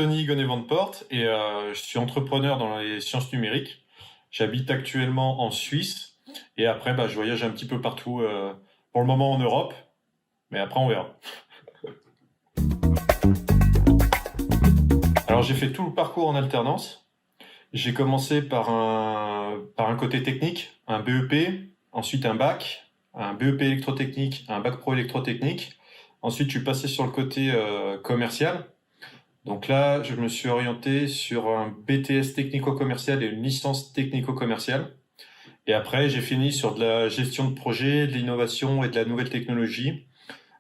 Anthony Gonnet-Van et je suis entrepreneur dans les sciences numériques. J'habite actuellement en Suisse et après, je voyage un petit peu partout, pour le moment en Europe, mais après on verra. Alors j'ai fait tout le parcours en alternance. J'ai commencé par un côté technique, un BEP, ensuite un bac, un BEP électrotechnique, un bac pro électrotechnique. Ensuite, je suis passé sur le côté commercial. Donc là, je me suis orienté sur un BTS technico-commercial et une licence technico-commerciale. Et après, j'ai fini sur de la gestion de projet, de l'innovation et de la nouvelle technologie,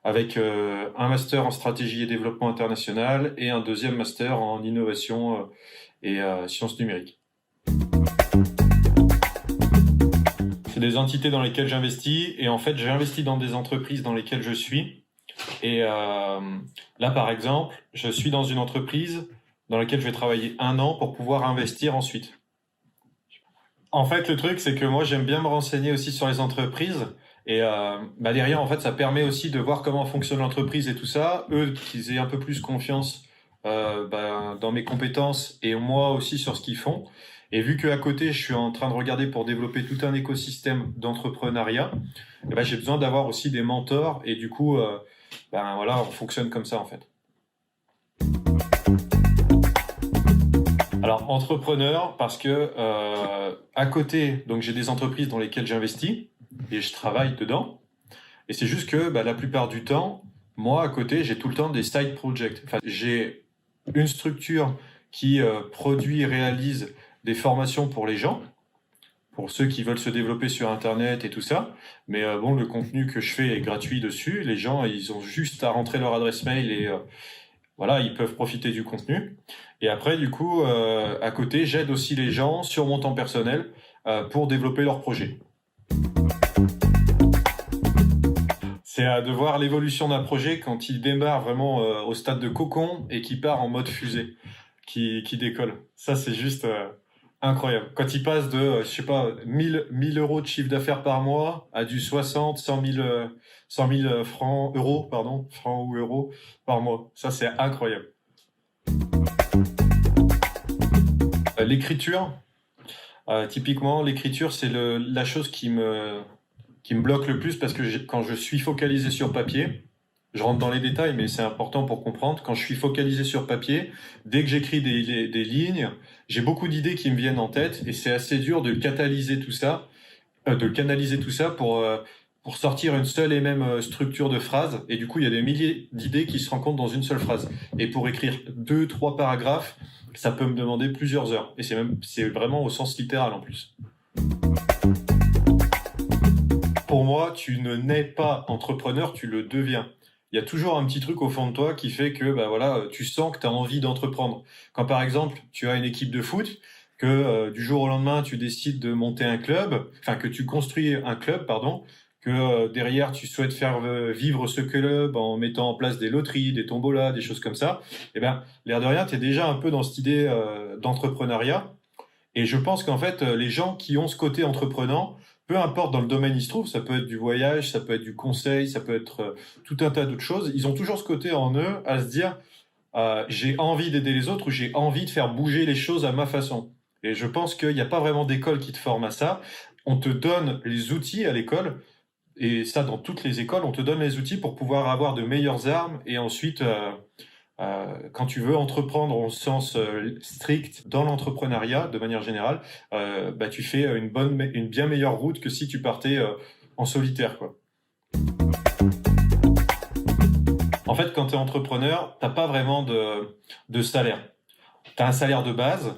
avec un master en stratégie et développement international et un deuxième master en innovation et sciences numériques. C'est des entités dans lesquelles j'investis et en fait, j'ai investi dans des entreprises dans lesquelles je suis. Et là, par exemple, je suis dans une entreprise dans laquelle je vais travailler 1 an pour pouvoir investir ensuite. En fait, le truc, c'est que moi, j'aime bien me renseigner aussi sur les entreprises. Et derrière, en fait, ça permet aussi de voir comment fonctionne l'entreprise et tout ça. Eux, qu'ils aient un peu plus confiance dans mes compétences et moi aussi sur ce qu'ils font. Et vu qu'à côté, je suis en train de regarder pour développer tout un écosystème d'entrepreneuriat, j'ai besoin d'avoir aussi des mentors. Et du coup, voilà, on fonctionne comme ça, en fait. Alors, entrepreneur, parce que à côté, donc j'ai des entreprises dans lesquelles j'investis et je travaille dedans. Et c'est juste que la plupart du temps, moi, à côté, j'ai tout le temps des side projects. Enfin, j'ai une structure qui produit et réalise des formations pour les gens, pour ceux qui veulent se développer sur Internet et tout ça. Mais le contenu que je fais est gratuit dessus. Les gens, ils ont juste à rentrer leur adresse mail et voilà, ils peuvent profiter du contenu. Et après, du coup, à côté, j'aide aussi les gens sur mon temps personnel pour développer leurs projets. C'est de voir l'évolution d'un projet quand il démarre vraiment au stade de cocon et qui part en mode fusée, qui décolle. Ça, c'est juste incroyable. Quand il passe de, 1000 euros de chiffre d'affaires par mois à du 60, 100 000 francs, euros, pardon, francs ou euros par mois. Ça, c'est incroyable. L'écriture, typiquement, l'écriture, c'est la chose qui me bloque le plus parce que quand je suis focalisé sur papier, je rentre dans les détails, mais c'est important pour comprendre. Quand je suis focalisé sur papier, dès que j'écris des lignes, j'ai beaucoup d'idées qui me viennent en tête et c'est assez dur de canaliser tout ça pour sortir une seule et même structure de phrase. Et du coup, il y a des milliers d'idées qui se rencontrent dans une seule phrase. Et pour écrire 2, 3 paragraphes, ça peut me demander plusieurs heures. Et c'est vraiment au sens littéral en plus. Pour moi, tu ne nais pas entrepreneur, tu le deviens. Il y a toujours un petit truc au fond de toi qui fait que tu sens que tu as envie d'entreprendre. Quand par exemple, tu as une équipe de foot, que du jour au lendemain, tu décides de monter un club, enfin que tu construis un club, pardon, que derrière tu souhaites faire vivre ce club en mettant en place des loteries, des tombolas, des choses comme ça, l'air de rien, tu es déjà un peu dans cette idée d'entrepreneuriat. Et je pense qu'en fait, les gens qui ont ce côté entreprenant, peu importe dans le domaine où ils se trouvent, ça peut être du voyage, ça peut être du conseil, ça peut être tout un tas d'autres choses, ils ont toujours ce côté en eux à se dire j'ai envie d'aider les autres ou j'ai envie de faire bouger les choses à ma façon. Et je pense qu'il n'y a pas vraiment d'école qui te forme à ça. On te donne les outils à l'école, et ça dans toutes les écoles, on te donne les outils pour pouvoir avoir de meilleures armes et ensuite... quand tu veux entreprendre au sens strict dans l'entrepreneuriat, de manière générale, tu fais une bien meilleure route que si tu partais en solitaire, quoi. En fait, quand tu es entrepreneur, t'as pas vraiment de salaire. Tu as un salaire de base.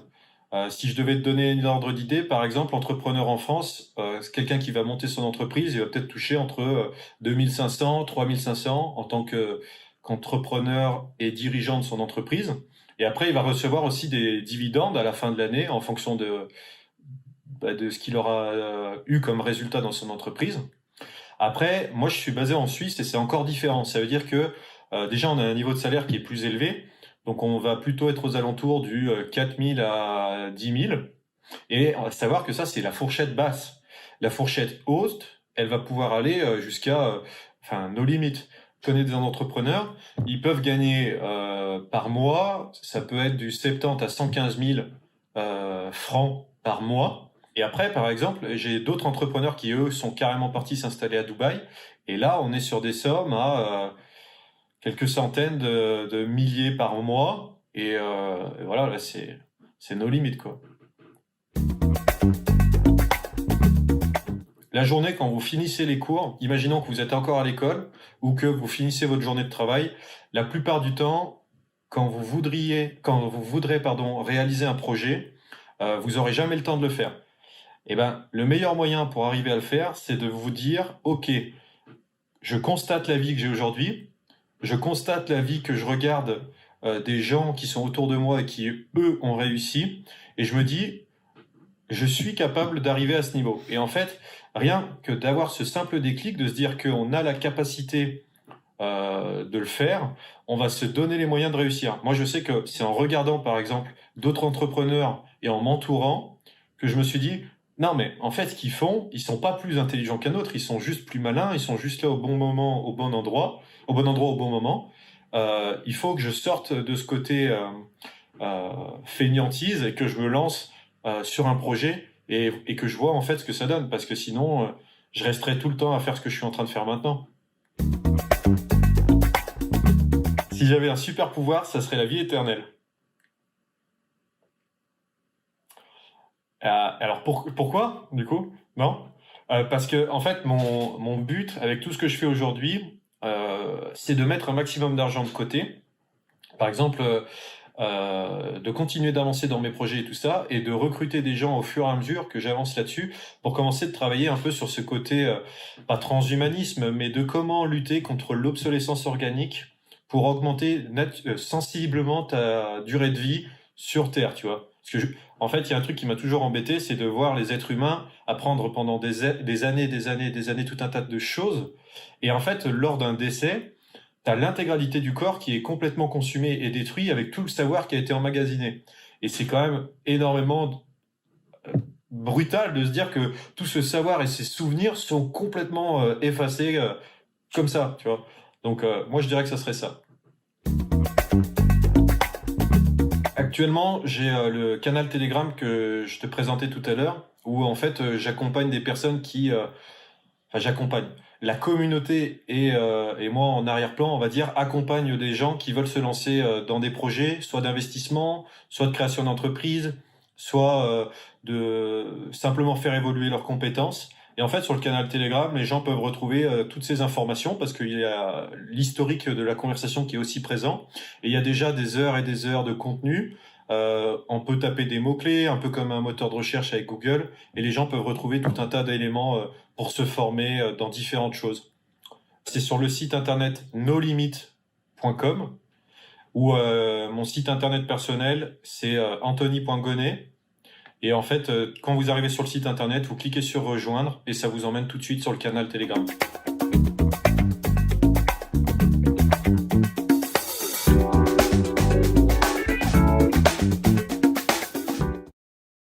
Si je devais te donner l'ordre d'idée, par exemple, entrepreneur en France, c'est quelqu'un qui va monter son entreprise, il va peut-être toucher entre 2500, 3500 en tant qu'entrepreneur et dirigeant de son entreprise. Et après, il va recevoir aussi des dividendes à la fin de l'année en fonction de ce qu'il aura eu comme résultat dans son entreprise. Après, moi, je suis basé en Suisse et c'est encore différent. Ça veut dire que déjà, on a un niveau de salaire qui est plus élevé. Donc, on va plutôt être aux alentours du 4 000 à 10 000. Et on va savoir que ça, c'est la fourchette basse. La fourchette haute, elle va pouvoir aller jusqu'à no limit. connais des entrepreneurs, ils peuvent gagner par mois, ça peut être du 70 à 115 000 francs par mois. Et après, par exemple, j'ai d'autres entrepreneurs qui, eux, sont carrément partis s'installer à Dubaï. Et là, on est sur des sommes à quelques centaines de milliers par mois. Et voilà, là, c'est nos limites, quoi. La journée, quand vous finissez les cours, imaginons que vous êtes encore à l'école ou que vous finissez votre journée de travail, la plupart du temps, quand vous voudrez, réaliser un projet, vous aurez jamais le temps de le faire. Eh ben, le meilleur moyen pour arriver à le faire, c'est de vous dire, OK, je constate la vie que j'ai aujourd'hui, je constate la vie que je regarde des gens qui sont autour de moi et qui, eux, ont réussi, et je me dis, je suis capable d'arriver à ce niveau. Et en fait, rien que d'avoir ce simple déclic, de se dire qu'on a la capacité de le faire, on va se donner les moyens de réussir. Moi, je sais que c'est en regardant, par exemple, d'autres entrepreneurs et en m'entourant que je me suis dit, non, mais en fait, ce qu'ils font, ils sont pas plus intelligents qu'un autre, ils sont juste plus malins, ils sont juste là au bon moment, au bon endroit, au bon moment. Il faut que je sorte de ce côté fainéantise et que je me lance sur un projet et que je vois en fait ce que ça donne, parce que sinon, je resterai tout le temps à faire ce que je suis en train de faire maintenant. Si j'avais un super pouvoir, ça serait la vie éternelle. Alors pourquoi, du coup? Non? Parce que en fait, mon but avec tout ce que je fais aujourd'hui, c'est de mettre un maximum d'argent de côté. Par exemple, de continuer d'avancer dans mes projets et tout ça, et de recruter des gens au fur et à mesure que j'avance là-dessus, pour commencer de travailler un peu sur ce côté, pas transhumanisme, mais de comment lutter contre l'obsolescence organique pour augmenter sensiblement ta durée de vie sur Terre, tu vois. Parce que en fait, il y a un truc qui m'a toujours embêté, c'est de voir les êtres humains apprendre pendant des années tout un tas de choses, et en fait, lors d'un décès, t'as l'intégralité du corps qui est complètement consumé et détruit avec tout le savoir qui a été emmagasiné. Et c'est quand même énormément brutal de se dire que tout ce savoir et ces souvenirs sont complètement effacés comme ça, tu vois. Donc moi je dirais que ça serait ça. Actuellement, j'ai le canal Telegram que je te présentais tout à l'heure, où en fait j'accompagne des personnes qui enfin, j'accompagne. La communauté et moi en arrière-plan, on va dire, accompagne des gens qui veulent se lancer dans des projets, soit d'investissement, soit de création d'entreprise, soit de simplement faire évoluer leurs compétences. Et en fait, sur le canal Telegram, les gens peuvent retrouver toutes ces informations parce qu'il y a l'historique de la conversation qui est aussi présent. Et il y a déjà des heures et des heures de contenu. On peut taper des mots-clés, un peu comme un moteur de recherche avec Google, et les gens peuvent retrouver tout un tas d'éléments pour se former dans différentes choses. C'est sur le site internet nolimit.com ou mon site internet personnel, c'est anthony.gonnet. Et en fait, quand vous arrivez sur le site internet, vous cliquez sur rejoindre et ça vous emmène tout de suite sur le canal Telegram.